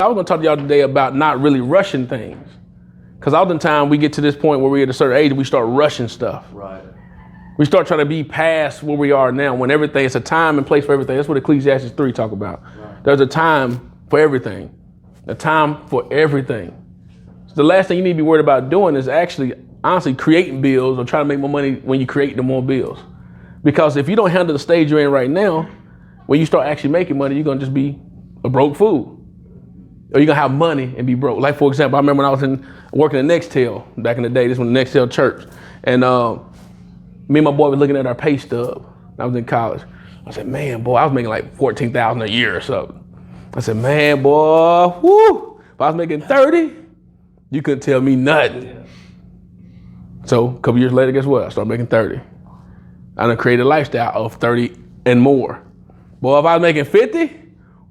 I was gonna talk to y'all today about not really rushing things. Because oftentimes we get to this point where we're at a certain age and we start rushing stuff. Right. We start trying to be past where we are now when everything, it's a time and place for everything. That's what Ecclesiastes 3 talk about. Right. There's a time for everything. A time for everything. So the last thing you need to be worried about doing is actually, honestly, creating bills or trying to make more money when you create the more bills. Because if you don't handle the stage you're in right now, when you start actually making money, you're gonna just be a broke fool. Or you're gonna have money and be broke. Like for example, I remember when I was working at Nextel back in the day, this was Nextel Church. And me and my boy was looking at our pay stub. I was in college. I said, man, boy, I was making like $14,000 a year or something. I said, man, boy, whoo, if I was making 30, you couldn't tell me nothing. Yeah. So a couple years later, guess what? I started making 30. I done created a lifestyle of 30 and more. Boy, if I was making 50,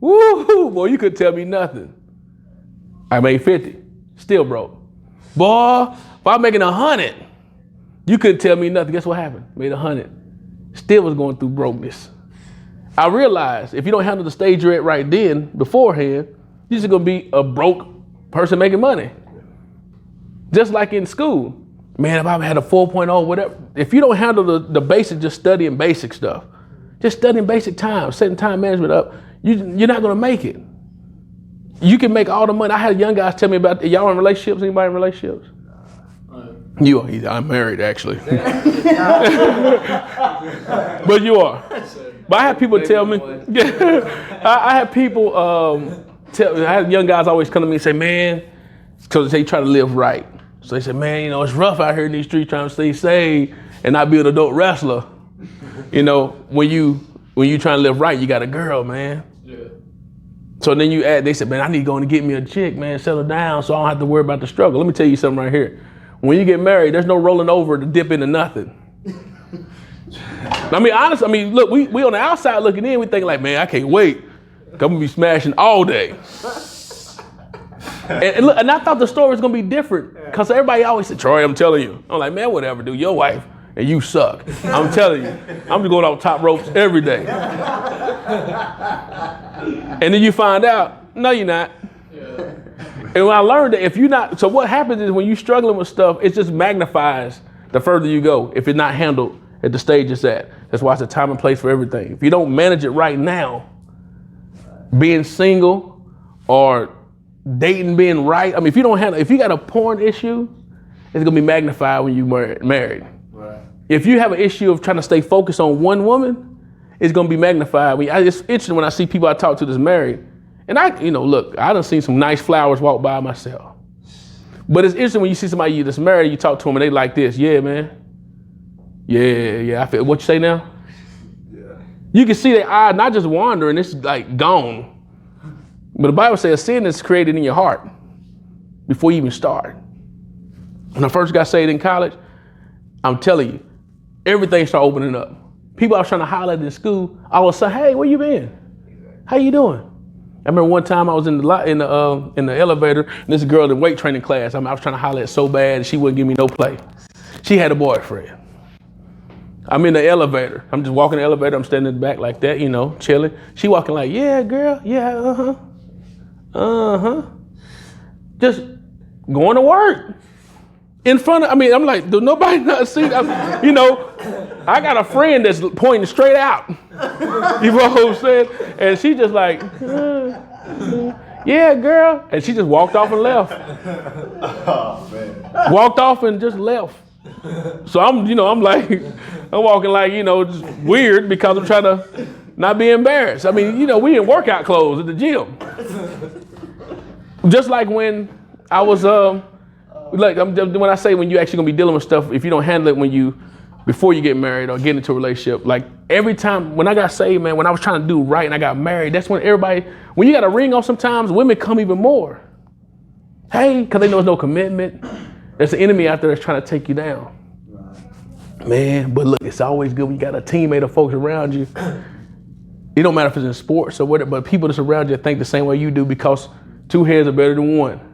woo, boy, you couldn't tell me nothing. I made 50, still broke. Boy, if I was making 100, you couldn't tell me nothing. Guess what happened? Made 100, still was going through brokenness. I realized if you don't handle the stage you're at right then, beforehand, you're just gonna be a broke person making money. Just like in school. Man, if I had a 4.0, whatever. If you don't handle the basic, just studying basic stuff, just studying basic time, setting time management up, you're not gonna make it. You can make all the money. I had young guys tell me about, y'all in relationships? Anybody in relationships? I'm married actually. But you are. But I had people tell me, I had people I had young guys always come to me and say, man, because they try to live right. So they said, man, you know, it's rough out here in these streets trying to stay saved and not be an adult wrestler. You know, when you trying to live right, you got a girl, man. Yeah. So then they said, man, I need to go and get me a chick, man, settle down so I don't have to worry about the struggle. Let me tell you something right here. When you get married, there's no rolling over to dip into nothing. Look, we on the outside looking in, we think like, man, I can't wait. I'm gonna be smashing all day. And I thought the story was gonna be different because everybody always said, Troy, I'm telling you. I'm like, man, whatever, dude, your wife and you suck. I'm telling you, I'm just going off top ropes every day. And then you find out, no, you're not. Yeah. And when I learned that if you're not, so what happens is when you're struggling with stuff, it just magnifies the further you go if it's not handled at the stage it's at. That's why it's a time and place for everything. If you don't manage it right now, being single or dating being right, if you don't handle, if you got a porn issue, it's gonna be magnified when you married. Right. If you have an issue of trying to stay focused on one woman, it's gonna be magnified. It's interesting when I see people I talk to that's married. And I done seen some nice flowers walk by myself. But it's interesting when you see somebody that's married, you talk to them and they like this. Yeah, man. Yeah, I feel, what you say now? Yeah. You can see their eye not just wandering, it's like gone. But the Bible says sin is created in your heart before you even start. When I first got saved in college, I'm telling you, everything started opening up. People I was trying to holler at in school, I would say, hey, where you been? How you doing? I remember one time I was in the elevator, and this girl in weight training class. I was trying to holler at so bad, and she wouldn't give me no play. She had a boyfriend. I'm in the elevator. I'm just walking the elevator. I'm standing in the back like that, chilling. She walking like, yeah, girl, yeah, just going to work. In front of, I'm like, do nobody not see? I got a friend that's pointing straight out. You know what I'm saying? And she just like, yeah, girl. And she just walked off and left. Oh, man. Walked off and just left. So I'm walking like, just weird because I'm trying to not be embarrassed. We in workout clothes at the gym. Just like when I was, when I say when you're actually gonna be dealing with stuff, if you don't handle it before you get married or get into a relationship, like every time when I got saved, man, when I was trying to do right and I got married, that's when when you got a ring on sometimes, women come even more. Hey, because they know there's no commitment. There's an enemy out there that's trying to take you down. Man, but look, it's always good when you got a teammate of folks around you. It don't matter if it's in sports or whatever, but people that's around you think the same way you do because two heads are better than one.